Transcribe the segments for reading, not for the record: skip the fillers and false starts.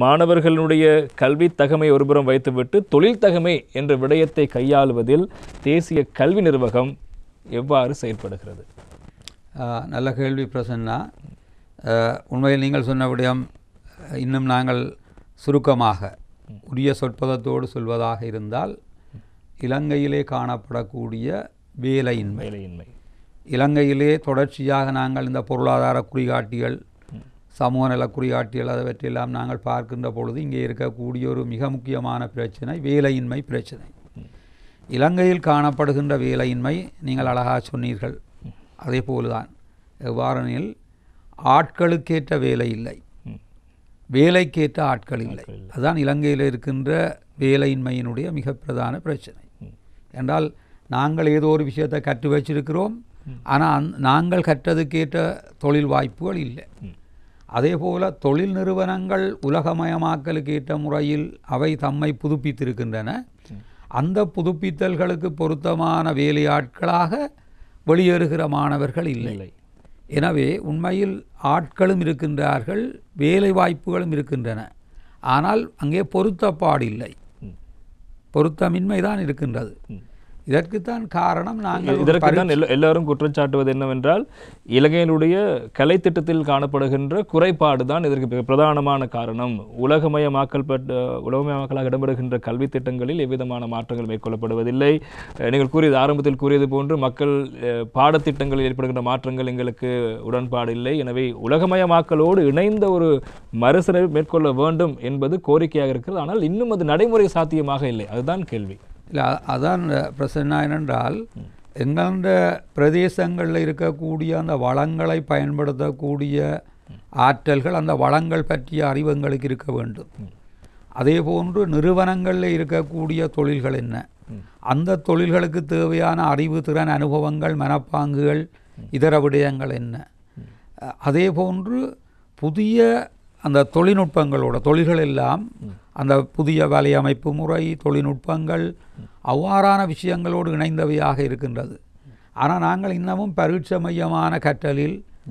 மாணவர்களுடைய கல்வி தகமை ஒருபுறம் வைத்துவிட்டு தொழில் தகமை என்ற விடயத்தை கையாளுவதில் தேசிய கல்வி நிர்வாகம் எவ்வாறு செயல்படுகிறது? நல்ல கேள்வி பிரசன்னா. உண்மையில் நீங்கள் சொன்ன விடயம் இன்னும் நாங்கள் சுருக்கமாக உரிய சொற்பதத்தோடு சொல்வதாக இருந்தால், இலங்கையிலே காணப்படக்கூடிய வேலையின்மை, இலங்கையிலே தொடர்ச்சியாக நாங்கள் இந்த பொருளாதார குறிகாட்டிகள், சமூக நல குறிகாட்டிகள் அதவற்றையெல்லாம் நாங்கள் பார்க்கின்ற பொழுது இங்கே இருக்கக்கூடிய ஒரு மிக முக்கியமான பிரச்சனை வேலையின்மை பிரச்சனை. இலங்கையில் காணப்படுகின்ற வேலையின்மை நீங்கள் அழகாக சொன்னீர்கள். அதே போல்தான் எவ்வாறெனில் ஆட்களுக்கேற்ற வேலை இல்லை, வேலைக்கேற்ற ஆட்கள் இல்லை. அதுதான் இலங்கையில் இருக்கின்ற வேலையின்மையினுடைய மிக பிரதான பிரச்சனை. என்றால் நாங்கள் ஏதோ ஒரு விஷயத்தை கற்று வச்சிருக்கிறோம், ஆனால் நாங்கள் கற்றதுக்கேற்ற தொழில் வாய்ப்புகள் இல்லை. அதே போல் தொழில் நிறுவனங்கள் உலகமயமாக்கலுக்கு ஏற்ற முறையில் அவை தம்மை புதுப்பித்திருக்கின்றன. அந்த புதுப்பித்தல்களுக்கு பொருத்தமான வேலையாட்களாக வெளியேறுகிற மாணவர்கள் இல்லை. எனவே உண்மையில் ஆட்களும் இருக்கின்றார்கள், வேலை வாய்ப்புகளும் இருக்கின்றன. ஆனால் அங்கே பொருத்தப்பாடு இல்லை, பொருத்தமின்மைதான் இருக்கின்றது. இதற்குத்தான் காரணம். நாங்கள் இதற்குத்தான் எல்லாரும் குற்றச்சாட்டுவது என்னவென்றால், இலங்கையினுடைய கலை திட்டத்தில் காணப்படுகின்ற குறைபாடு தான் இதற்கு பிரதானமான காரணம். உலகமயமாக்கலாக இடம்பெறுகின்ற கல்வி திட்டங்களில் எவ்விதமான மாற்றங்கள் மேற்கொள்ளப்படுவதில்லை. நீங்கள் கூறியது, ஆரம்பத்தில் கூறியது போன்று மக்கள் பாடத்திட்டங்களில் ஏற்படுகின்ற மாற்றங்கள் எங்களுக்கு உடன்பாடு இல்லை. எனவே உலகமயமாக்கலோடு இணைந்த ஒரு மறுசீரமைப்பு மேற்கொள்ள வேண்டும் என்பது கோரிக்கையாக இருக்கிறது. ஆனால் இன்னும் அது நடைமுறை சாத்தியமாக இல்லை. அதுதான் கேள்வி. இல்லை, அதான் பிரச்சனை. என்னென்றால் எங்கள பிரதேசங்களில் இருக்கக்கூடிய அந்த வளங்களை பயன்படுத்தக்கூடிய ஆற்றல்கள், அந்த வளங்கள் பற்றிய அறிவு எங்களுக்கு இருக்க வேண்டும். அதே போன்று நிறுவனங்களில் இருக்கக்கூடிய தொழில்கள் என்ன, அந்த தொழில்களுக்கு தேவையான அறிவு, திறன், அனுபவங்கள், மனப்பாங்குகள், இதர விடயங்கள் என்ன. அதே போன்று புதிய அந்த தொழில்நுட்பங்களோட தொழில்கள் எல்லாம் அந்த புதிய வலையமைப்பு முறை, தொழில்நுட்பங்கள் அவ்வாறான விஷயங்களோடு இணைந்தவையாக இருக்கின்றது. ஆனால் நாங்கள் இன்னமும் பரீட்சை மையமான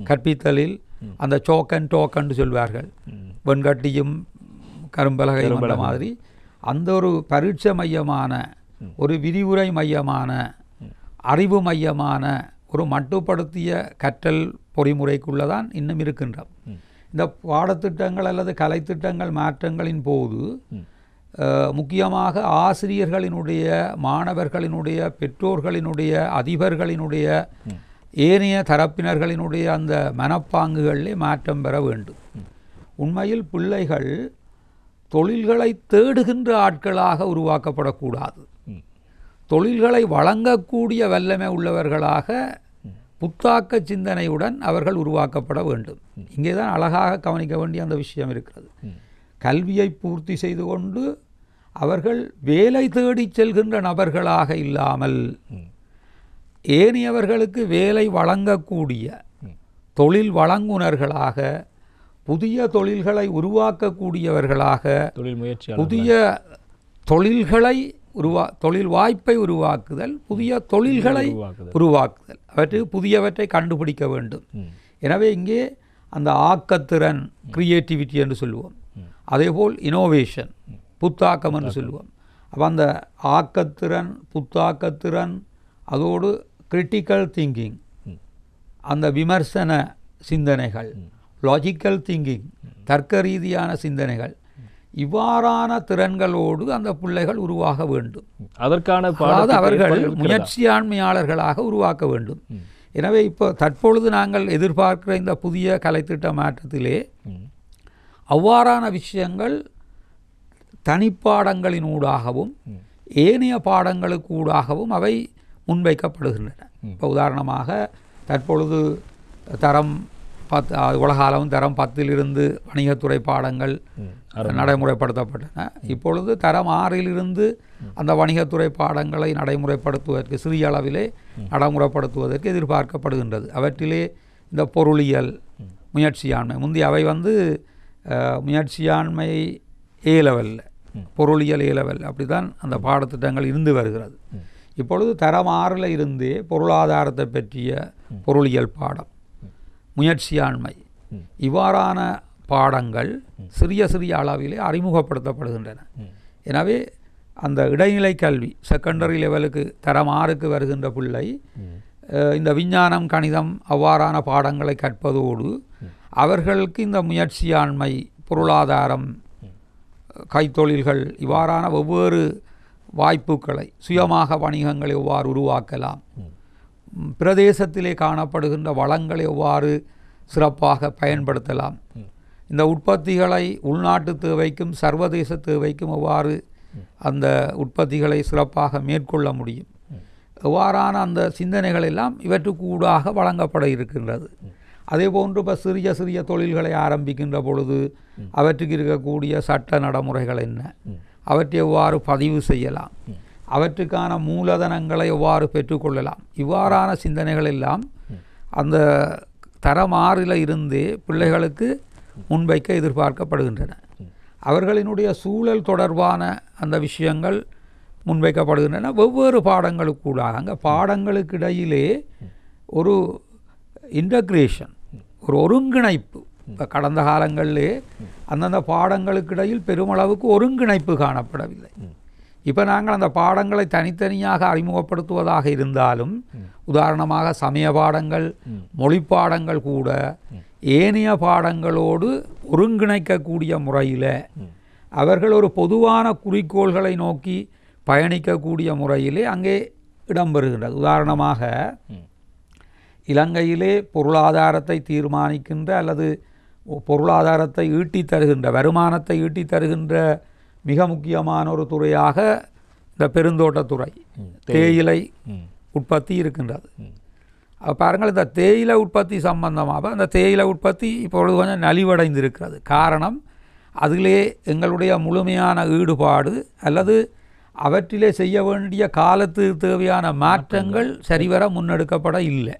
கற்பித்தலில் அந்த சோக்கன் டோக்கன் சொல்வார்கள், வெண்கட்டியும் கரும்பலகையும் அந்த மாதிரி அந்த ஒரு பரீட்சை மையமான, ஒரு விரிவுரை மையமான, அறிவு மையமான ஒரு மட்டுப்படுத்திய கற்றல் பொறிமுறைக்குள்ளதான் இன்னும் இருக்கின்றோம். இந்த பாடத்திட்டங்கள் அல்லது கலைத்திட்டங்கள் மாற்றங்களின் போது முக்கியமாக ஆசிரியர்களினுடைய, மாணவர்களினுடைய, பெற்றோர்களினுடைய, அதிபர்களினுடைய, ஏனைய தரப்பினர்களினுடைய அந்த மனப்பாங்குகளிலே மாற்றம் பெற வேண்டும். உண்மையில் பிள்ளைகள் தொழில்களை தேடுகின்ற ஆட்களாக உருவாக்கப்படக்கூடாது, தொழில்களை வழங்கக்கூடிய வல்லமை உள்ளவர்களாக புத்தாக்க சிந்தனையுடன் அவர்கள் உருவாக்கப்பட வேண்டும். இங்கே தான் அழகாக கவனிக்க வேண்டிய அந்த விஷயம் இருக்கிறது. கல்வியை பூர்த்தி செய்து கொண்டு அவர்கள் வேலை தேடி செல்கின்ற நபர்களாக இல்லாமல் ஏனையவர்களுக்கு வேலை வழங்கக்கூடிய தொழில் வழங்குனர்களாக, புதிய தொழில்களை உருவாக்கக்கூடியவர்களாக, புதிய தொழில்களை தொழில் வாய்ப்பை உருவாக்குதல், புதிய தொழில்களை உருவாக்குதல், அவற்றுக்கு புதியவற்றை கண்டுபிடிக்க வேண்டும். எனவே இங்கே அந்த ஆக்கத்திறன், கிரியேட்டிவிட்டி என்று சொல்லுவோம், அதேபோல் இனோவேஷன், புத்தாக்கம் என்று சொல்லுவோம். அப்போ அந்த ஆக்கத்திறன், புத்தாக்கத்திறன், அதோடு கிரிட்டிக்கல் திங்கிங், அந்த விமர்சன சிந்தனைகள், லாஜிக்கல் திங்கிங், தர்க்க ரீதியான சிந்தனைகள், இவ்வாறான திறன்களோடு அந்த பிள்ளைகள் உருவாக வேண்டும். அதற்கான அவர்கள் முயற்சியாண்மையாளர்களாக உருவாக்க வேண்டும். எனவே இப்போ தற்பொழுது நாங்கள் எதிர்பார்க்கிற இந்த புதிய கலைத்திட்ட மாற்றத்திலே அவ்வாறான விஷயங்கள் தனிப்பாடங்களினூடாகவும் ஏனைய பாடங்களுக்கூடாகவும் அவை முன்வைக்கப்படுகின்றன. இப்போ உதாரணமாக தற்பொழுது தரம் 10 உலகாலும் தரம் 10 வணிகத்துறை பாடங்கள் நடைமுறைப்படுத்தப்பட்டன. இப்பொழுது தரம் 6 அந்த வணிகத்துறை பாடங்களை நடைமுறைப்படுத்துவதற்கு, சிறிய அளவிலே நடைமுறைப்படுத்துவதற்கு எதிர்பார்க்கப்படுகின்றது. அவற்றிலே இந்த பொருளியல், முயற்சியாண்மை, முந்தைய அவை முயற்சியாண்மை ஏ லெவலில், பொருளியல் ஏ லெவல், அப்படி தான் அந்த பாடத்திட்டங்கள் இருந்து வருகிறது. இப்பொழுது தரம் 6 பொருளாதாரத்தை பற்றிய பொருளியல் பாடம், முயற்சியாண்மை, இவ்வாறான பாடங்கள் சிறிய சிறிய அளவிலே அறிமுகப்படுத்தப்படுகின்றன. எனவே அந்த இடைநிலை கல்வி செகண்டரி லெவலுக்கு தரம் 6க்கு வருகின்ற பிள்ளை இந்த விஞ்ஞானம் கணிதம் அவ்வாறான பாடங்களை கற்பதோடு அவர்களுக்கு இந்த முயற்சியாண்மை பொருளாதாரம் கைத்தொழில்கள் இவ்வாறான வெவ்வேறு வாய்ப்புகளை சுயமாக வணிகங்களை எவ்வாறு உருவாக்கலாம், பிரதேசத்திலே காணப்படுகின்ற வளங்களை எவ்வாறு சிறப்பாக பயன்படுத்தலாம், இந்த உற்பத்திகளை உள்நாட்டு தேவைக்கும் சர்வதேச தேவைக்கும் எவ்வாறு அந்த உற்பத்திகளை சிறப்பாக மேற்கொள்ள முடியும், எவ்வாறான அந்த சிந்தனைகள் எல்லாம் இவற்றுக்கு ஊடாக வழங்கப்பட இருக்கின்றது. அதே போன்று இப்போ சிறிய சிறிய தொழில்களை ஆரம்பிக்கின்ற பொழுது அவற்றுக்கு இருக்கக்கூடிய சட்ட நடைமுறைகள் என்ன, அவற்றை எவ்வாறு பதிவு செய்யலாம், அவற்றுக்கான மூலதனங்களை எவ்வாறு பெற்றுக்கொள்ளலாம், இவ்வாறான சிந்தனைகள் எல்லாம் அந்த தரம் 6ல் இருந்தே பிள்ளைகளுக்கு முன்வைக்க எதிர்பார்க்கப்படுகின்றன. அவர்களினுடைய சூழல் தொடர்பான அந்த விஷயங்கள் முன்வைக்கப்படுகின்றன. வெவ்வேறு பாடங்களுக்கூடாக அங்கே பாடங்களுக்கு இடையிலே ஒரு இன்டகிரேஷன், ஒரு ஒருங்கிணைப்பு. இப்போ கடந்த காலங்களிலே அந்தந்த பாடங்களுக்கு இடையில் பெருமளவுக்கு ஒருங்கிணைப்பு காணப்படவில்லை. இப்போ நாங்கள் அந்த பாடங்களை தனித்தனியாக அறிமுகப்படுத்துவதாக இருந்தாலும், உதாரணமாக சமய பாடங்கள் மொழி பாடங்கள் கூட ஏனைய பாடங்களோடு ஒருங்கிணைக்கக்கூடிய முறையில் அவர்கள் ஒரு பொதுவான குறிக்கோள்களை நோக்கி பயணிக்கக்கூடிய முறையிலே அங்கே இடம்பெறுகின்றது. உதாரணமாக இலங்கையிலே பொருளாதாரத்தை தீர்மானிக்கின்ற அல்லது பொருளாதாரத்தை ஈட்டி தருகின்ற வருமானத்தை ஈட்டி தருகின்ற மிக முக்கியமான ஒரு துறையாக இந்த பெருந்தோட்டத்துறை தேயிலை உற்பத்தி இருக்கின்றது. பாருங்கள், இந்த தேயிலை உற்பத்தி சம்பந்தமாக அந்த தேயிலை உற்பத்தி இப்பொழுது கொஞ்சம் நலிவடைந்திருக்கிறது. காரணம், அதிலே எங்களுடைய முழுமையான ஈடுபாடு அல்லது அவற்றிலே செய்ய வேண்டிய காலத்துக்கு தேவையான மாற்றங்கள் சரிவர முன்னெடுக்கப்பட இல்லை,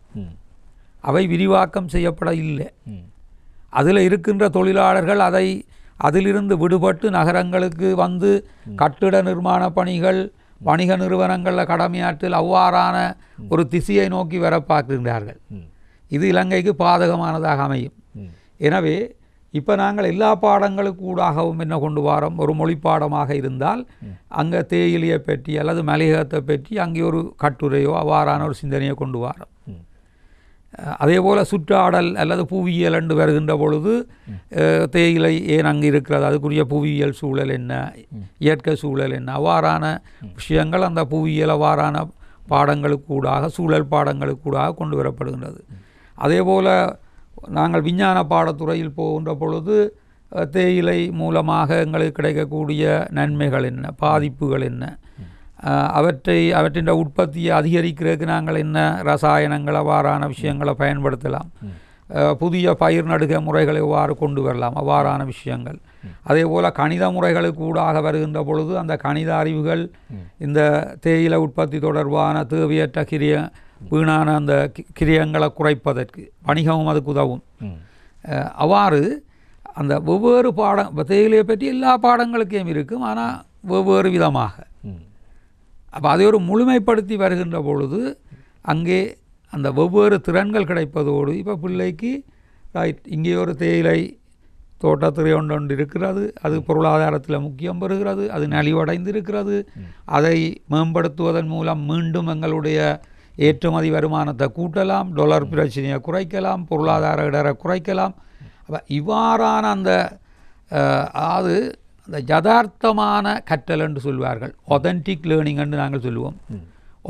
அவை விரிவாக்கம் செய்யப்பட இல்லை. அதில் இருக்கின்ற தொழிலாளர்கள் அதிலிருந்து விடுபட்டு நகரங்களுக்கு வந்து கட்டிட நிர்மாண பணிகள் வணிக நிறுவனங்களில் கடமையாற்றில் அவ்வாறான ஒரு திசையை நோக்கி வர பார்க்கின்றார்கள். இது இலங்கைக்கு பாதகமானதாக அமையும். எனவே இப்போ நாங்கள் எல்லா பாடங்களுக்கு ஊடாகவும் என்ன கொண்டு வரோம், ஒரு மொழி பாடமாக இருந்தால் அங்கே தேயிலையை பற்றி அல்லது மலையகத்தை பற்றி அங்கே ஒரு கட்டுரையோ அவ்வாறான ஒரு சிந்தனையை கொண்டு வரோம். அதே போல் சுற்றாடல் அல்லது புவியியல் என்று வருகின்ற பொழுது தேயிலை ஏன் அங்கே இருக்கிறது, அதுக்குரிய புவியியல் சூழல் என்ன, இயற்கை சூழல் என்ன, அவ்வாறான விஷயங்கள் அந்த புவியியல் அவ்வாறான பாடங்களுக்கூடாக சூழல் பாடங்களுக்கூடாக கொண்டு வரப்படுகின்றது. அதே போல் நாங்கள் விஞ்ஞான பாடத்துறையில் போகின்ற பொழுது தேயிலை மூலமாக எங்களுக்கு கிடைக்கக்கூடிய நன்மைகள் என்ன, பாதிப்புகள் என்ன, அவற்றின் உற்பத்தியை அதிகரிக்கிறதுக்கு நாங்கள் என்ன ரசாயனங்கள் அவ்வாறான விஷயங்களை பயன்படுத்தலாம், புதிய பயிர் நடுகை முறைகளை எவ்வாறு கொண்டு வரலாம், அவ்வாறான விஷயங்கள். அதே போல் கணித முறைகளுக்கு ஊடாக வருகின்ற பொழுது அந்த கணித அறிவுகள் இந்த தேயிலை உற்பத்தி தொடர்பான தேவையற்ற வீணான அந்த கிரியங்களை குறைப்பதற்கு வணிகமும் அதுக்கு உதவும். அவ்வாறு அந்த வெவ்வேறு தேயிலையை பற்றி எல்லா பாடங்களுக்கும் இருக்கும், ஆனால் வெவ்வேறு விதமாக. அப்போ அதை ஒரு முழுமைப்படுத்தி வருகின்ற பொழுது அங்கே அந்த வெவ்வேறு திறன்கள் கிடைப்பதோடு இப்போ பிள்ளைக்கு ரைட் இங்கே ஒரு தேயிலை தோட்டத்துறை ஒன்று இருக்கிறது, அது பொருளாதாரத்தில் முக்கியம் பெறுகிறது, அது நலிவடைந்திருக்கிறது, அதை மேம்படுத்துவதன் மூலம் மீண்டும் எங்களுடைய ஏற்றுமதி வருமானத்தை கூட்டலாம், டாலர் பிரச்சனையை குறைக்கலாம், பொருளாதார இடரை குறைக்கலாம். அப்போ இவ்வாறான அந்த அது அந்த யதார்த்தமான கற்றல் என்று சொல்வார்கள், ஒதென்டிக் லேர்னிங் என்று நாங்கள் சொல்லுவோம்.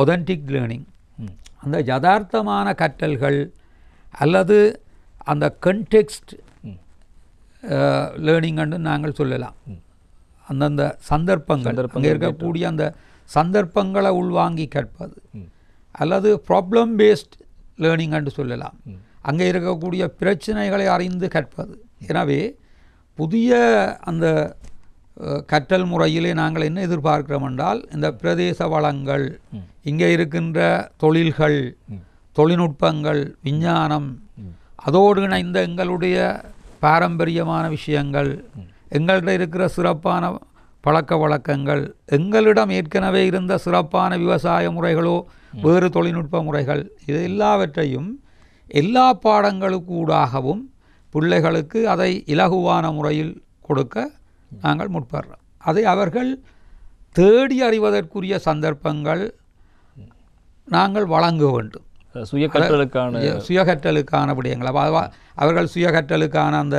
ஒதென்டிக் லேர்னிங் அந்த யதார்த்தமான கற்றல்கள் அல்லது அந்த கண்டெக்ஸ்ட் லேர்னிங் என்று நாங்கள் சொல்லலாம். அந்தந்த சந்தர்ப்பங்கள் அங்கே இருக்கக்கூடிய அந்த சந்தர்ப்பங்களை உள்வாங்கி கற்பது அல்லது ப்ராப்ளம் பேஸ்ட் லேர்னிங் என்று சொல்லலாம். அங்கே இருக்கக்கூடிய பிரச்சனைகளை அறிந்து கற்பது. எனவே புதிய அந்த கற்றல் முறையிலே நாங்கள் என்ன எதிர்பார்க்கிறோம் என்றால், இந்த பிரதேச வளங்கள், இங்கே இருக்கின்ற தொழில்கள், தொழில்நுட்பங்கள், விஞ்ஞானம், அதோடு இணைந்த எங்களுடைய பாரம்பரியமான விஷயங்கள், எங்கள்கிட்ட இருக்கிற சிறப்பான பழக்க வழக்கங்கள், எங்களிடம் ஏற்கனவே இருந்த சிறப்பான விவசாய முறைகளோ வேறு தொழில்நுட்ப முறைகள், இது எல்லாவற்றையும் எல்லா பாடங்களுக்கு ஊடாகவும் பிள்ளைகளுக்கு அதை இலகுவான முறையில் கொடுக்க நாங்கள் முற்படுறோம். அதை அவர்கள் தேடி அறிவதற்குரிய சந்தர்ப்பங்கள் நாங்கள் வழங்க வேண்டும். சுயகற்றலுக்கான விடயங்கள் அவர்கள் சுயகற்றலுக்கான அந்த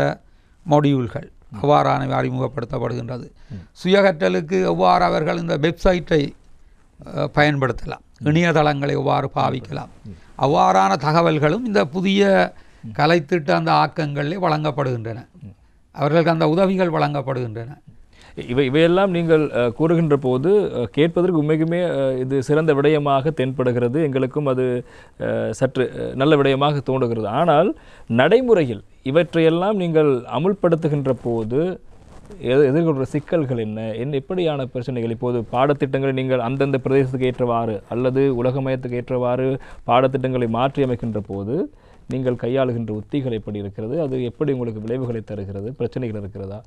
மொடியூல்கள் அவ்வாறானவை அறிமுகப்படுத்தப்படுகின்றது. சுயகற்றலுக்கு எவ்வாறு அவர்கள் இந்த வெப்சைட்டை பயன்படுத்தலாம், இணையதளங்களை எவ்வாறு பாவிக்கலாம், அவ்வாறான தகவல்களும் இந்த புதிய கலைத்திட்ட அந்த ஆக்கங்களிலே வழங்கப்படுகின்றன. அவர்களுக்கு அந்த உதவிகள் வழங்கப்படுகின்றன. இவையெல்லாம் நீங்கள் கூறுகின்ற போது கேட்பதற்கு உண்மைக்குமே இது சிறந்த விடயமாக தென்படுகிறது. எங்களுக்கும் அது சற்று நல்ல விடயமாக தோன்றுகிறது. ஆனால் நடைமுறையில் இவற்றையெல்லாம் நீங்கள் அமுல்படுத்துகின்ற போது எதிர்கொள்கிற சிக்கல்கள் என்ன எப்படியான பிரச்சனைகள்? இப்போது பாடத்திட்டங்களை நீங்கள் அந்தந்த பிரதேசத்துக்கு ஏற்றவாறு அல்லது உலகமயத்துக்கு ஏற்றவாறு பாடத்திட்டங்களை மாற்றி அமைக்கின்ற போது நீங்கள் கையாளுகின்ற உத்திகள் எப்படி இருக்கிறது? அது எப்படி உங்களுக்கு விளைவுகளை தருகிறது? பிரச்சனைகள் இருக்கிறதா?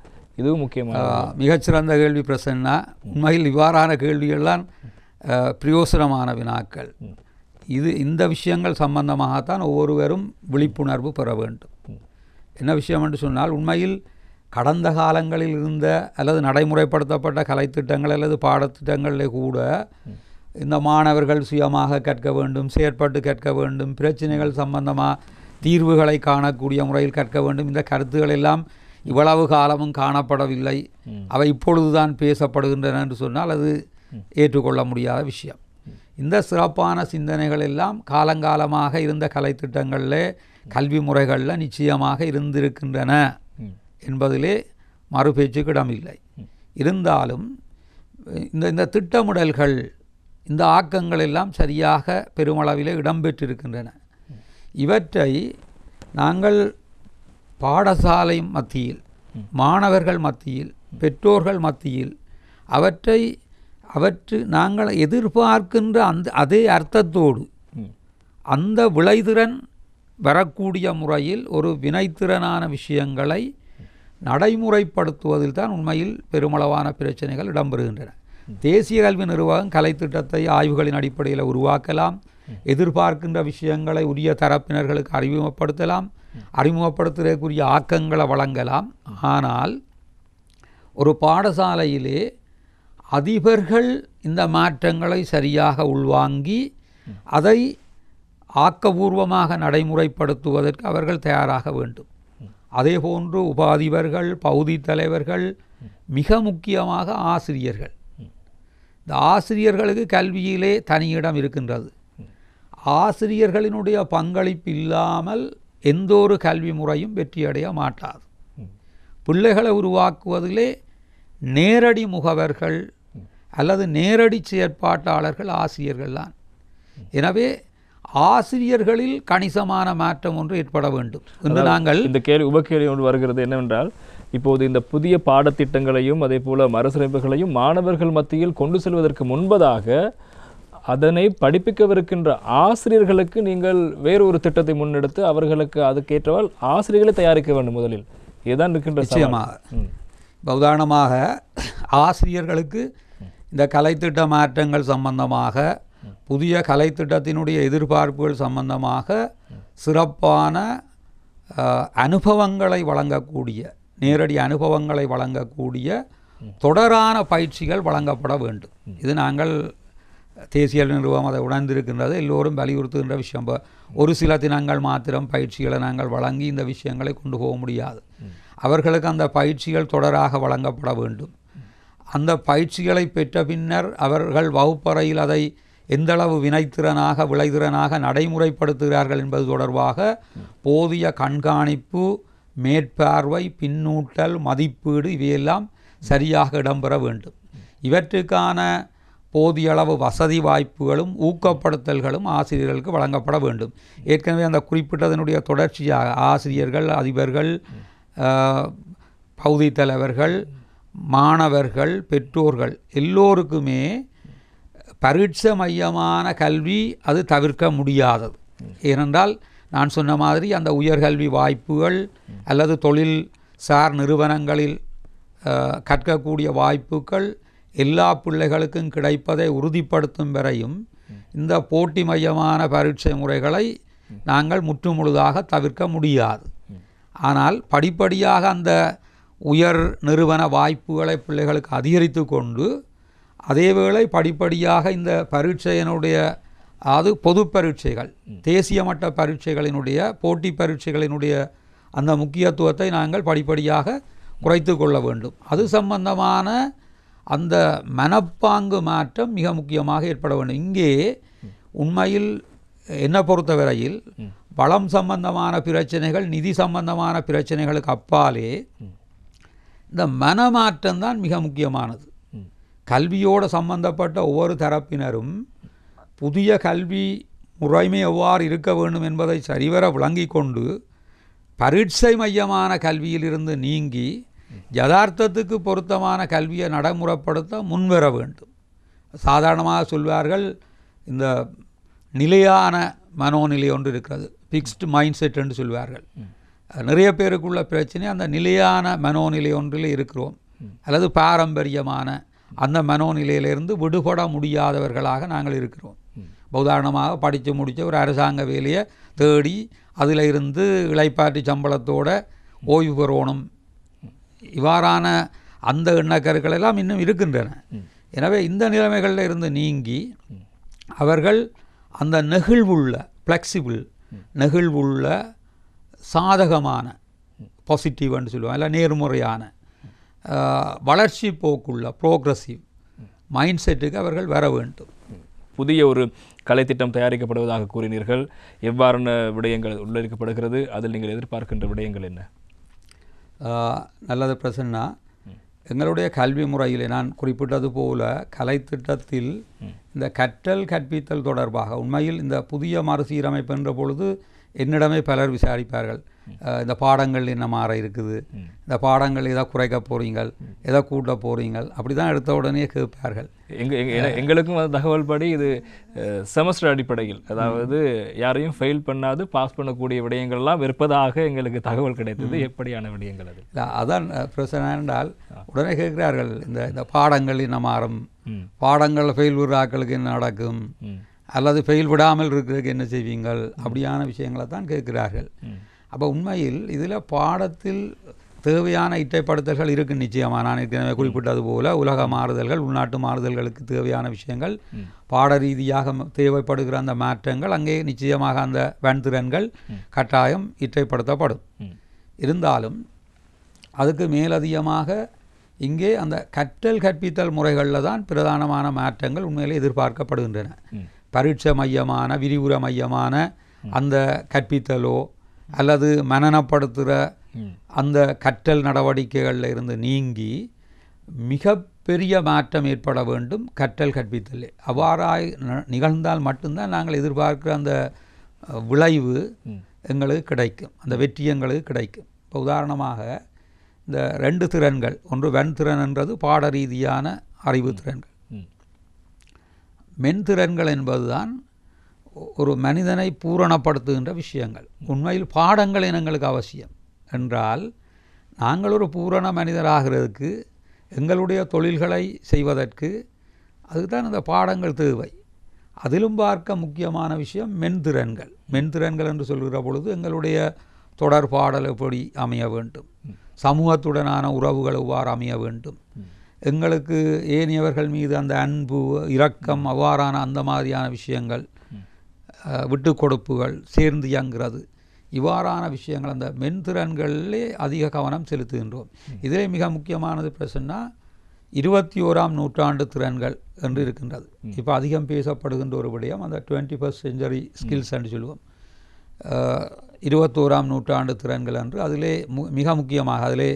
இதுவும் முக்கியமாக மிகச்சிறந்த கேள்வி பிரசன்னா. உண்மையில் இவ்வாறான கேள்விகள்லாம் பிரயோசனமான வினாக்கள். இந்த விஷயங்கள் சம்பந்தமாகத்தான் ஒவ்வொருவரும் விழிப்புணர்வு பெற வேண்டும். என்ன விஷயம் என்று சொன்னால், உண்மையில் கடந்த காலங்களில் இருந்த அல்லது நடைமுறைப்படுத்தப்பட்ட கலைத்திட்டங்கள் அல்லது பாடத்திட்டங்களிலே கூட இந்த மாணவர்கள் சுயமாக கற்க வேண்டும், செயற்பட்டு கற்க வேண்டும், பிரச்சனைகள் சம்பந்தமாக தீர்வுகளை காணக்கூடிய முறையில் கற்க வேண்டும், இந்த கருத்துக்கள் எல்லாம் இவ்வளவு காலமும் காணப்படவில்லை. அவை இப்பொழுதுதான் பேசப்படுகின்றன என்று சொன்னால் அது ஏற்றுக்கொள்ள முடியாத விஷயம். இந்த சிறப்பான சிந்தனைகள் எல்லாம் காலங்காலமாக இருந்த கலைத்திட்டங்களில் கல்வி முறைகளில் நிச்சயமாக இருந்திருக்கின்றன என்பதிலே மறுபேச்சுக்கு இடமில்லை. இருந்தாலும் இந்த திட்டமிடல்கள், இந்த ஆக்கங்கள் எல்லாம் சரியாக பெருமளவிலே இடம்பெற்றிருக்கின்றன. இவற்றை நாங்கள் பாடசாலை மத்தியில், மாணவர்கள் மத்தியில், பெற்றோர்கள் மத்தியில் அவற்று நாங்கள் எதிர்பார்க்கின்ற அதே அர்த்தத்தோடு அந்த விளைதிறன் வரக்கூடிய முறையில் ஒரு வினைத்திறனான விஷயங்களை நடைமுறைப்படுத்துவதில் தான் உண்மையில் பெருமளவான பிரச்சனைகள் இடம்பெறுகின்றன. தேசிய கல்வி நிர்வாகம் கலைத்திட்டத்தை ஆய்வுகளின் அடிப்படையில் உருவாக்கலாம், எதிர்பார்க்கின்ற விஷயங்களை உரிய தரப்பினர்களுக்கு அறிமுகப்படுத்தலாம், அறிமுகப்படுத்துவதற்குரிய ஆக்கங்களை வழங்கலாம். ஆனால் ஒரு பாடசாலையிலே அதிபர்கள் இந்த மாற்றங்களை சரியாக உள்வாங்கி அதை ஆக்கபூர்வமாக நடைமுறைப்படுத்துவதற்கு அவர்கள் தயாராக வேண்டும். அதேபோன்று உபாதிபர்கள், பகுதி தலைவர்கள், மிக முக்கியமாக ஆசிரியர்கள். இந்த ஆசிரியர்களுக்கு கல்வியிலே தனியிடம் இருக்கின்றது. ஆசிரியர்களினுடைய பங்களிப்பு இல்லாமல் எந்த ஒரு கல்வி முறையும் வெற்றியடைய மாட்டாது. பிள்ளைகளை உருவாக்குவதிலே நேரடி முகவர்கள் அல்லது நேரடி செயற்பாட்டாளர்கள் ஆசிரியர்கள் தான். எனவே ஆசிரியர்களில் கணிசமான மாற்றம் ஒன்று ஏற்பட வேண்டும் என்று நாங்கள் இந்த உபகேள்வி ஒன்று வருகிறது. என்னவென்றால், இப்போது இந்த புதிய பாடத்திட்டங்களையும் அதே போல மறுசீரமைப்புகளையும் மாணவர்கள் மத்தியில் கொண்டு செல்வதற்கு முன்பதாக அதனை படிப்பிக்கவிருக்கின்ற ஆசிரியர்களுக்கு நீங்கள் வேறொரு திட்டத்தை முன்னெடுத்து அவர்களுக்கு அதுக்கேற்றவால் ஆசிரியர்களை தயாரிக்க வேண்டும். முதலில் இதுதான் இருக்கின்ற நிச்சயமாக. உதாரணமாக ஆசிரியர்களுக்கு இந்த கலைத்திட்ட மாற்றங்கள் சம்பந்தமாக, புதிய கலைத்திட்டத்தினுடைய எதிர்பார்ப்புகள் சம்பந்தமாக சிறப்பான அனுபவங்களை வழங்கக்கூடிய, நேரடி அனுபவங்களை வழங்கக்கூடிய தொடரான பயிற்சிகள் வழங்கப்பட வேண்டும். இது நாங்கள் தேசிய நிறுவனம் அதை உணர்ந்திருக்கின்றது. எல்லோரும் வலியுறுத்துகின்ற விஷயம். ஒரு சில தினங்கள் மாத்திரம் பயிற்சிகளை நாங்கள் வழங்கி இந்த விஷயங்களை கொண்டு போக முடியாது. அவர்களுக்கு அந்த பயிற்சிகள் தொடராக வழங்கப்பட வேண்டும். அந்த பயிற்சிகளை பெற்ற பின்னர் அவர்கள் வகுப்பறையில் அதை எந்தளவு வினைத்திறனாக விளைதிறனாக நடைமுறைப்படுத்துகிறார்கள் என்பது தொடர்பாக போதிய கண்காணிப்பு, மேற்பார்வை, பின்னூட்டல், மதிப்பீடு இவையெல்லாம் சரியாக இடம்பெற வேண்டும். இவற்றுக்கான போதிய அளவு வசதி வாய்ப்புகளும் ஊக்கப்படுத்தல்களும் ஆசிரியர்களுக்கு வழங்கப்பட வேண்டும். ஏற்கனவே அந்த குறிப்பிட்டதனுடைய தொடர்ச்சியாக ஆசிரியர்கள், அதிபர்கள், பகுதி தலைவர்கள், மாணவர்கள், பெற்றோர்கள் எல்லோருக்குமே பரீட்சை மையமான கல்வி அது தவிர்க்க முடியாதது. ஏனென்றால் நான் சொன்ன மாதிரி அந்த உயர்கல்வி வாய்ப்புகள் அல்லது தொழில் சார் நிறுவனங்களில் கற்கக்கூடிய வாய்ப்புகள் எல்லா பிள்ளைகளுக்கும் கிடைப்பதை உறுதிப்படுத்தும் வரையும் இந்த போட்டி மையமான பரீட்சை முறைகளை நாங்கள் முற்றுமுழுதாக தவிர்க்க முடியாது. ஆனால் படிப்படியாக அந்த உயர் நிறுவன வாய்ப்புகளை பிள்ளைகளுக்கு அதிகரித்து கொண்டு அதேவேளை படிப்படியாக இந்த பரீட்சையினுடைய அது பொது பரீட்சைகள் தேசிய மட்ட பரீட்சைகளினுடைய போட்டி பரீட்சைகளினுடைய அந்த முக்கியத்துவத்தை நாங்கள் படிப்படியாக குறைத்து கொள்ள வேண்டும். அது சம்பந்தமான அந்த மனப்பாங்கு மாற்றம் மிக முக்கியமாக ஏற்பட வேண்டும். இங்கே உண்மையில் என்ன பொறுத்தவரையில் வளம் சம்பந்தமான பிரச்சனைகள் நிதி சம்பந்தமான பிரச்சனைகளுக்கு அப்பாலே இந்த மனமாற்றம் தான் மிக முக்கியமானது. கல்வியோடு சம்பந்தப்பட்ட ஒவ்வொரு தரப்பினரும் புதிய கல்வி முறைமை எவ்வாறு இருக்க வேண்டும் என்பதை சரிவர விளங்கி கொண்டு பரீட்சை மையமான கல்வியிலிருந்து நீங்கி யதார்த்தத்துக்கு பொருத்தமான கல்வியை நடைமுறைப்படுத்த முன்வர வேண்டும். சாதாரணமாக சொல்வார்கள் இந்த நிலையான மனோநிலை ஒன்று இருக்கிறது, ஃபிக்ஸ்டு மைண்ட் செட் என்று சொல்வார்கள். நிறைய பேருக்குள்ள பிரச்சனை அந்த நிலையான மனோநிலை ஒன்றில் இருக்கிறோம் அல்லது பாரம்பரியமான அந்த மனோநிலையிலிருந்து விடுபட முடியாதவர்களாக நாங்கள் இருக்கிறோம். உதாரணமாக படித்து முடித்த ஒரு அரசாங்க வேலையை தேடி அதில் இருந்து இளைப்பாற்றி சம்பளத்தோடு ஓய்வு பெறணும், இவ்வாறான அந்த எண்ணக்கருக்கள் எல்லாம் இன்னும் இருக்கின்றன. எனவே இந்த நிலைமைகளில் இருந்து நீங்கி அவர்கள் அந்த நெகிழ்வுள்ள ஃப்ளெக்சிபிள் நெகிழ்வுள்ள சாதகமான பாசிட்டிவ்னு சொல்லுவாங்க இல்லை நேர்முறையான வளர்ச்சி போக்குள்ள ப்ரோக்ரஸிவ் மைண்ட் செட்டுக்கு அவர்கள் வர வேண்டும். புதிய ஒரு கலைத்திட்டம் தயாரிக்கப்படுவதாக கூறினீர்கள். எவ்வாறான விடயங்கள் உள்ளிருக்கப்படுகிறது? அதில் நீங்கள் எதிர்பார்க்கின்ற விடயங்கள் என்ன? நல்லது பிரசன்னா. எங்களுடைய கல்வி முறையில் நான் குறிப்பிட்டது போல கலைத்திட்டத்தில் இந்த கற்றல் கற்பித்தல் தொடர்பாக உண்மையில் இந்த புதிய மறுசீரமைப்பு என்ற பொழுது என்னிடமே பலர் விசாரிப்பார்கள், இந்த பாடங்கள் என்ன மாற இருக்குது, இந்த பாடங்கள் எதை குறைக்க போகிறீங்கள், எதை கூட்ட போகிறீங்கள், அப்படி தான் எடுத்த உடனே கேட்பார்கள். எங்களுக்கும் அந்த தகவல் படி இது செமஸ்டர் அடிப்படையில், அதாவது யாரையும் ஃபெயில் பண்ணாது பாஸ் பண்ணக்கூடிய விடயங்கள்லாம் இருப்பதாக எங்களுக்கு தகவல் கிடைத்தது. எப்படியான விடயங்கள் அது? இல்லை, அதான் பிரச்சனை என்றால் உடனே கேட்கிறார்கள், இந்த பாடங்கள் என்ன மாறும், பாடங்கள் ஃபெயில் விடுற ஆக்களுக்கு என்ன நடக்கும், அல்லது ஃபெயில் விடாமல் இருக்கிறதுக்கு என்ன செய்வீங்கள், அப்படியான விஷயங்களை தான் கேட்கிறார்கள். அப்போ உண்மையில் இதில் பாடத்தில் தேவையான இட்டைப்படுத்தல்கள் இருக்குது நிச்சயமாக. நான் ஏற்கனவே குறிப்பிட்டது போல உலக மாறுதல்கள் உள்நாட்டு மாறுதல்களுக்கு தேவையான விஷயங்கள் பாட ரீதியாக தேவைப்படுகிற அந்த மாற்றங்கள் அங்கே நிச்சயமாக அந்த வன்திறன்கள் கட்டாயம் இட்டைப்படுத்தப்படும். இருந்தாலும் அதுக்கு மேலதிகமாக இங்கே அந்த கற்றல் கற்பித்தல் முறைகளில் தான் பிரதானமான மாற்றங்கள் உண்மையிலே எதிர்பார்க்கப்படுகின்றன. பரீட்சை மையமான விரிவுரை மையமான அந்த கற்பித்தலோ அல்லது மனனப்படுத்துகிற அந்த கற்றல் நடவடிக்கைகளில் இருந்து நீங்கி மிக பெரிய மாற்றம் ஏற்பட வேண்டும் கற்றல் கற்பித்தல். அவ்வாறாய் நிகழ்ந்தால் மட்டும்தான் நாங்கள் எதிர்பார்க்கிற அந்த விளைவு எங்களுக்கு கிடைக்கும், அந்த வெற்றி எங்களுக்கு கிடைக்கும். இப்போ உதாரணமாக இந்த 2 திறன்கள், ஒன்று வெண்திறன் என்றது பாட ரீதியான அறிவு திறன்கள். மென்திறன்கள் என்பதுதான் ஒரு மனிதனை பூரணப்படுத்துகின்ற விஷயங்கள். உண்மையில் பாடங்கள் எங்களுக்கு அவசியம் என்றால் நாங்கள் ஒரு பூரண மனிதராகிறதுக்கு எங்களுடைய தொழில்களை செய்வதற்கு அதுதான் இந்த பாடங்கள் தேவை. அதிலும் பார்க்க முக்கியமான விஷயம் மென்திறன்கள். மென்திறன்கள் என்று சொல்கிற பொழுது எங்களுடைய தொடர்பாடல் எப்படி அமைய வேண்டும், சமூகத்துடனான உறவுகள் எவ்வாறு அமைய வேண்டும், எங்களுக்கு ஏனையவர்கள் மீது அந்த அன்பு இரக்கம் அவ்வாறான அந்த மாதிரியான விஷயங்கள், விட்டு கொடுப்புகள், சேர்ந்து இயங்குறது, இவ்வாறான விஷயங்கள் அந்த மென்திறன்களிலே அதிக கவனம் செலுத்துகின்றோம். இதிலே மிக முக்கியமானது பிரச்சனை 21ஆம் நூற்றாண்டு திறன்கள் என்று இருக்கின்றது. இப்போ அதிகம் பேசப்படுகின்ற ஒரு விடயம் அந்த 21st century ஸ்கில்ஸ் என்று சொல்லுவோம். 21ஆம் நூற்றாண்டு திறன்கள் என்று அதிலே மிக முக்கியமாக அதிலே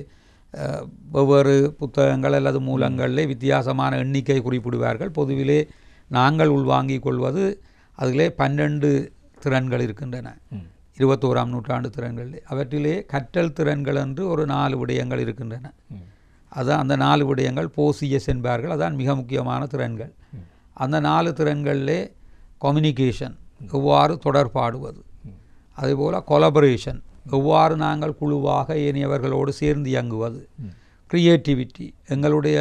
ஒவ்வொரு புத்தகங்கள் அல்லது மூலங்களிலே வித்தியாசமான எண்ணிக்கை குறிப்பிடுவார்கள். பொதுவிலே நாங்கள் உள்வாங்கிக் கொள்வது அதிலே 12 திறன்கள் இருக்கின்றன 21ஆம் நூற்றாண்டு திறன்களிலே. அவற்றிலே கற்றல் திறன்கள் என்று ஒரு 4 விடயங்கள் இருக்கின்றன. அதான் அந்த 4 விடயங்கள் போசியஸ் என்பார்கள். அதான் மிக முக்கியமான திறன்கள். அந்த 4 திறன்களிலே கம்யூனிகேஷன், எவ்வாறு தொடர்பாடுவது, அதேபோல் கொலபரேஷன், எவ்வாறு நாங்கள் குழுவாக ஏனையவர்களோடு சேர்ந்து இயங்குவது, க்ரியேட்டிவிட்டி, எங்களுடைய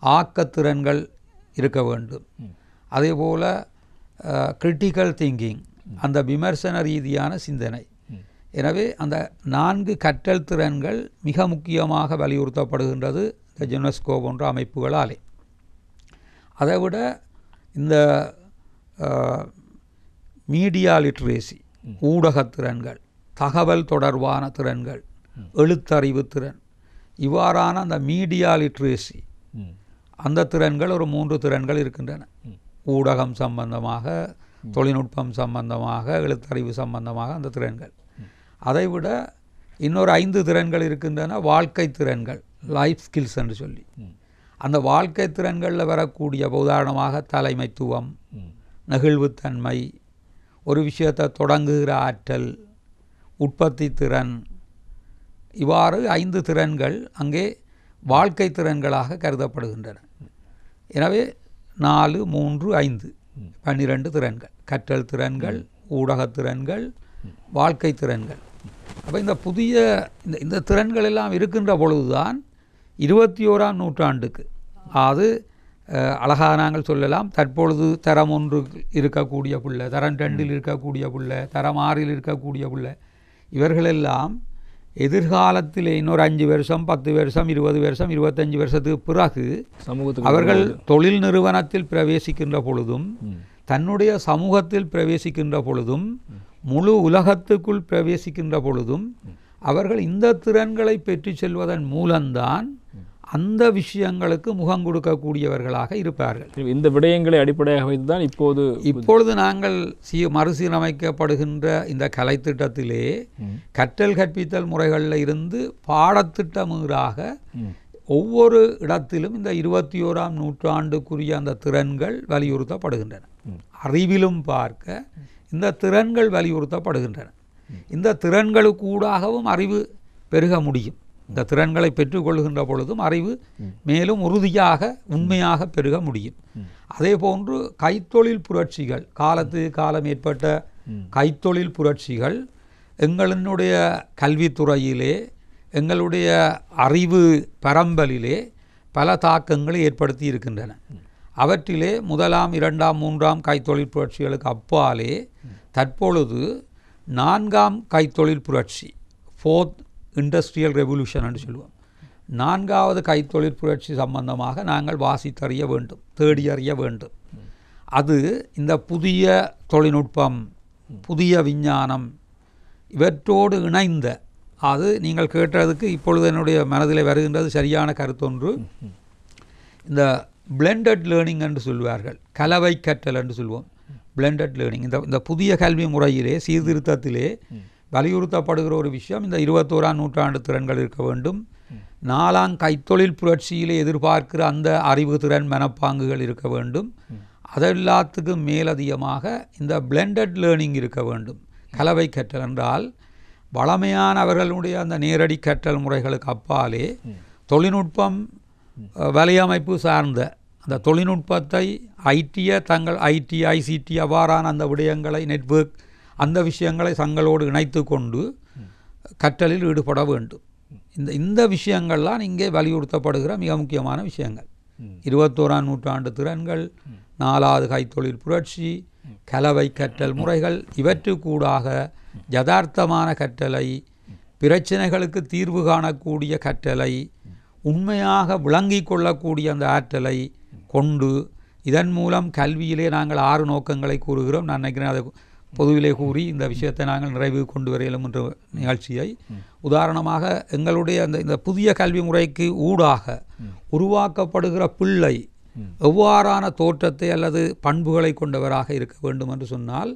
ஆக்கத்திறன்கள் இருக்க வேண்டும், அதேபோல் கிரிட்டிக்கல் திங்கிங், அந்த விமர்சன ரீதியான சிந்தனை, எனவே அந்த 4 கற்றல் திறன்கள் மிக முக்கியமாக வலியுறுத்தப்படுகின்றது இந்த யுனெஸ்கோ போன்ற அமைப்புகளாலே. அதைவிட இந்த மீடியா லிட்ரேசி, ஊடகத்திறன்கள், தகவல் தொடர்பான திறன்கள், எழுத்தறிவு திறன், இவ்வாறான அந்த மீடியா லிட்ரேசி அந்த திறன்கள் ஒரு 3 திறன்கள் இருக்கின்றன. ஊடகம் சம்பந்தமாக, தொழில்நுட்பம் சம்பந்தமாக, எழுத்தறிவு சம்பந்தமாக அந்த திறன்கள். அதைவிட இன்னொரு 5 திறன்கள் இருக்கின்றன, வாழ்க்கை திறன்கள், லைஃப் ஸ்கில்ஸ் என்று சொல்லி. அந்த வாழ்க்கை திறன்களில் வரக்கூடிய உதாரணமாக தலைமைத்துவம், நெகிழ்வுத்தன்மை, ஒரு விஷயத்தை தொடங்குகிற ஆற்றல், உற்பத்தி திறன், இவ்வாறு 5 திறன்கள் அங்கே வாழ்க்கை திறன்களாக கருதப்படுகின்றன. எனவே 4, 3, 5 12 திறன்கள், கற்றல் திறன்கள், ஊடகத் திறன்கள், வாழ்க்கை திறன்கள். அப்போ இந்த புதிய இந்த திறன்கள் எல்லாம் இருக்கின்ற பொழுதுதான் 21ஆம் நூற்றாண்டுக்கு, அது அழகாக நாங்கள் சொல்லலாம், தற்பொழுது தரம் 1 இருக்கக்கூடிய பிள்ளை, தரம் 2 இருக்கக்கூடிய பிள்ளை, தரம் 6 இருக்கக்கூடிய பிள்ளை, இவர்களெல்லாம் எதிர்காலத்தில் இன்னொரு 5 வருஷம், 10 வருஷம், 20 வருஷம், 25 வருஷத்துக்கு பிறகு அவர்கள் தொழில் நிறுவனத்தில் பிரவேசிக்கின்ற பொழுதும், தன்னுடைய சமூகத்தில் பிரவேசிக்கின்ற பொழுதும், முழு உலகத்துக்குள் பிரவேசிக்கின்ற பொழுதும் அவர்கள் இந்த திறன்களை பெற்று செல்வதன் மூலம்தான் அந்த விஷயங்களுக்கு முகம் கொடுக்கக்கூடியவர்களாக இருப்பார்கள். இந்த விடயங்களை அடிப்படையாக வைத்துதான் இப்பொழுது நாங்கள் மறுசீரமைக்கப்படுகின்ற இந்த கலைத்திட்டத்திலே கற்றல் கற்பித்தல் முறைகளில் இருந்து பாடத்திட்டமீறாக ஒவ்வொரு இடத்திலும் இந்த 21ஆம் நூற்றாண்டுக்குரிய அந்த திறன்கள் வலியுறுத்தப்படுகின்றன. அறிவிலும் பார்க்க இந்த திறன்கள் வலியுறுத்தப்படுகின்றன. இந்த திறன்களுக்கூடாகவும் அறிவு பெருக முடியும். இந்த திறன்களை பெற்றுக்கொள்கின்ற பொழுதும் அறிவு மேலும் உறுதியாக, உண்மையாக பெருக முடியும். அதே போன்று கைத்தொழில் புரட்சிகள், காலத்துக்கு காலம் ஏற்பட்ட கைத்தொழில் புரட்சிகள் எங்களுடைய கல்வித்துறையிலே, எங்களுடைய அறிவு பரம்பலிலே பல தாக்கங்களை ஏற்படுத்தி இருக்கின்றன. அவற்றிலே 1ஆம் 2ஆம் 3ஆம் கைத்தொழில் புரட்சிகளுக்கு அப்பாலே தற்பொழுது 4ஆம் கைத்தொழில் புரட்சி, 4th இண்டஸ்ட்ரியல் ரெவல்யூஷன் என்று சொல்லுவோம், 4வது கைத்தொழில் புரட்சி சம்பந்தமாக நாங்கள் வாசித்தறிய வேண்டும், தேடி அறிய வேண்டும். அது இந்த புதிய தொழில்நுட்பம், புதிய விஞ்ஞானம் இவற்றோடு இணைந்த, அது நீங்கள் கேட்டதுக்கு இப்பொழுது என்னுடைய மனதில் வருகின்றது சரியான கருத்தொன்று. இந்த பிளெண்டட் லேர்னிங் என்று சொல்வார்கள், கலவை கற்றல் என்று சொல்வோம். பிளெண்டட் லேர்னிங் இந்த புதிய கல்வி முறையிலே, சீர்திருத்தத்திலே வலியுறுத்தப்படுகிற ஒரு விஷயம், இந்த 21ஆம் நூற்றாண்டு திறன்கள் இருக்க வேண்டும். 4ஆம் கைத்தொழில் புரட்சியிலே எதிர்பார்க்கிற அந்த அறிவு திறன், மனப்பாங்குகள் இருக்க வேண்டும். அதெல்லாத்துக்கும் மேலதிகமாக இந்த பிளெண்டட் லேர்னிங் இருக்க வேண்டும். கலவை கற்றல் என்றால் வளமையான அவர்களுடைய அந்த நேரடி கற்றல் முறைகளுக்கு அப்பாலே தொழில்நுட்பம், வலையமைப்பு சார்ந்த அந்த தொழில்நுட்பத்தை, ஐடியை தங்கள் ஐடி, ஐசிடி அவ்வாறான அந்த விடயங்களை, நெட்வொர்க் அந்த விஷயங்களை தங்களோடு இணைத்து கொண்டு கற்றலில் ஈடுபட வேண்டும். இந்த விஷயங்கள்லாம் இங்கே வலியுறுத்தப்படுகிற மிக முக்கியமான விஷயங்கள். 21ஆம் நூற்றாண்டு திறன்கள், 4வது கைத்தொழில் புரட்சி, கலவை கற்றல் முறைகள், இவற்றுக்கூடாக யதார்த்தமான கற்றலை, பிரச்சனைகளுக்கு தீர்வு காணக்கூடிய கற்றலை, உண்மையாக விளங்கி கொள்ளக்கூடிய அந்த ஆற்றலை கொண்டு, இதன் மூலம் கல்வியிலே நாங்கள் 6 நோக்கங்களை கூறுகிறோம். நான் நினைக்கிறேன் அதை பொதுவிலே கூறி இந்த விஷயத்தை நாங்கள் நிறைவு கொண்டு வரையிலும் என்ற நிகழ்ச்சியை, உதாரணமாக எங்களுடைய இந்த புதிய கல்வி முறைக்கு ஊடாக உருவாக்கப்படுகிற பிள்ளை எவ்வாறான தோற்றத்தை அல்லது பண்புகளை கொண்டவராக இருக்க வேண்டும் என்று சொன்னால்,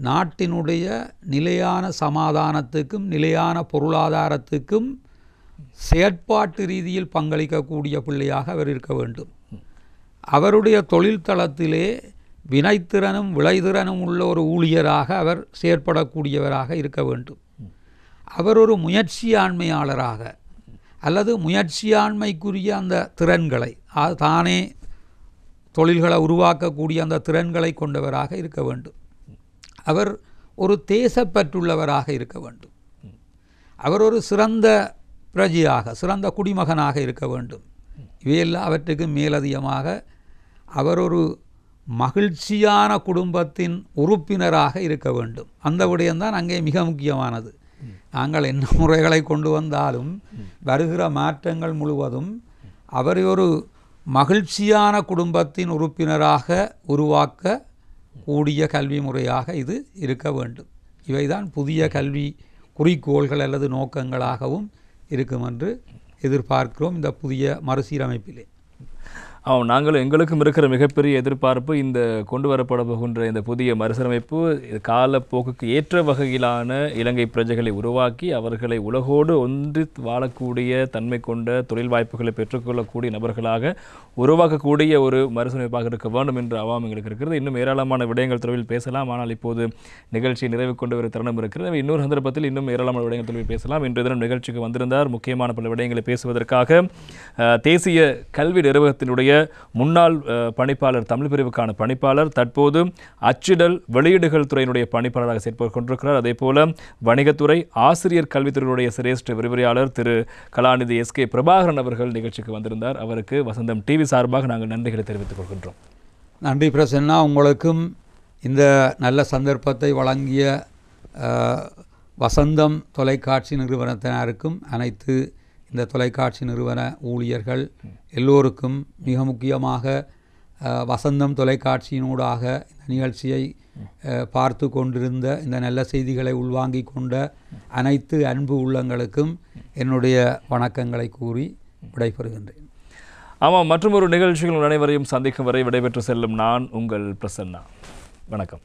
நாட்டினுடைய நிலையான சமாதானத்துக்கும் நிலையான பொருளாதாரத்துக்கும் செயற்பாட்டு ரீதியில் பங்களிக்கக்கூடிய பிள்ளையாக அவர் இருக்க வேண்டும். அவருடைய தொழில் தளத்திலே வினைத்திறனும் விளைதிறனும் உள்ள ஒரு ஊழியராக அவர் செயற்படக்கூடியவராக இருக்க வேண்டும். அவர் ஒரு முயற்சியாண்மையாளராக அல்லது முயற்சியாண்மைக்குரிய அந்த திறன்களை, தானே தொழில்களை உருவாக்கக்கூடிய அந்த திறன்களை கொண்டவராக இருக்க வேண்டும். அவர் ஒரு தேசப்பற்றுள்ளவராக இருக்க வேண்டும். அவர் ஒரு சிறந்த பிரஜையாக, சிறந்த குடிமகனாக இருக்க வேண்டும். இவையெல்லாம் அவற்றுக்கு மேலதிகமாக அவர் ஒரு மகிழ்ச்சியான குடும்பத்தின் உறுப்பினராக இருக்க வேண்டும். அந்த விடயம்தான் அங்கே மிக முக்கியமானது. நாங்கள் என்ன முறைகளை கொண்டு வந்தாலும் வருகிற மாற்றங்கள் முழுவதும் அவரை ஒரு மகிழ்ச்சியான குடும்பத்தின் உறுப்பினராக உருவாக்க கூடிய கல்வி முறையாக இது இருக்க வேண்டும். இவைதான் புதிய கல்வி குறிக்கோள்கள் அல்லது நோக்கங்களாகவும் இருக்கும் என்று எதிர்பார்க்கிறோம் இந்த புதிய மறுசீரமைப்பிலே. நாங்கள் எங்களுக்கும் இருக்கிற மிகப்பெரிய எதிர்பார்ப்பு இந்த கொண்டு வரப்பட போகின்ற இந்த புதிய மறுசீரமைப்பு காலப்போக்குக்கு ஏற்ற வகையிலான இலங்கை பிரஜைகளை உருவாக்கி அவர்களை உலகோடு ஒன்றி வாழக்கூடிய தன்மை கொண்ட தொழில் வாய்ப்புகளை பெற்றுக்கொள்ளக்கூடிய நபர்களாக உருவாக்கக்கூடிய ஒரு மறுசீரமைப்பாக இருக்க வேண்டும் என்ற அவாம் எங்களுக்கு இருக்கிறது. இன்னும் ஏராளமான விடயங்கள் தொடர்பில் பேசலாம். ஆனால் இப்போது நிகழ்ச்சியை நிறைவு கொண்டு ஒரு தருணம் இருக்கிறது. இன்னொரு சந்தர்ப்பத்தில் இன்னும் ஏராளமான விடயங்கள் தொடர்பில் பேசலாம். இன்றைய தினம் நிகழ்ச்சிக்கு வந்திருந்தார் முக்கியமான பல விடயங்களை பேசுவதற்காக தேசிய கல்வி நிறுவனத்தினுடைய முன்னாள் பணிப்பாளர், தமிழ் பிரிவுக்கான பணிப்பாளர், தற்போது அச்சிடல் வெளியீடுகள் துறையினுடைய பணிப்பாளராக செயற்பட்டு கொண்டிருக்கிறார். அதேபோல வணிகத்துறை ஆசிரியர் கல்வித்துறையினுடைய சிரேஷ்ட விரிவுரையாளர் திரு கலாநிதி SK பிரபாகரன் அவர்கள் நிகழ்ச்சிக்கு வந்திருந்தார். அவருக்கு வசந்தம் டிவி சார்பாக நாங்கள் நன்றிகளை தெரிவித்துக் கொள்கின்றோம். நன்றி பிரசன்னா. உங்களுக்கும் இந்த நல்ல சந்தர்ப்பத்தை வழங்கிய வசந்தம் தொலைக்காட்சி நிறுவனத்தினருக்கும் அனைத்து இந்த தொலைக்காட்சி நிறுவன ஊழியர்கள் எல்லோருக்கும் மிக முக்கியமாக வசந்தம் தொலைக்காட்சியினூடாக இந்த நிகழ்ச்சியை பார்த்து கொண்டிருந்த இந்த நல்ல செய்திகளை உள்வாங்கி கொண்ட அனைத்து அன்பு உள்ளங்களுக்கும் என்னுடைய வணக்கங்களை கூறி விடைபெறுகின்றேன். ஆமாம், மற்றும் ஒரு நிகழ்ச்சிகள் அனைவரையும் சந்திக்கும் வரை விடைபெற்று செல்லும் நான் உங்கள் பிரசன்னா. வணக்கம்.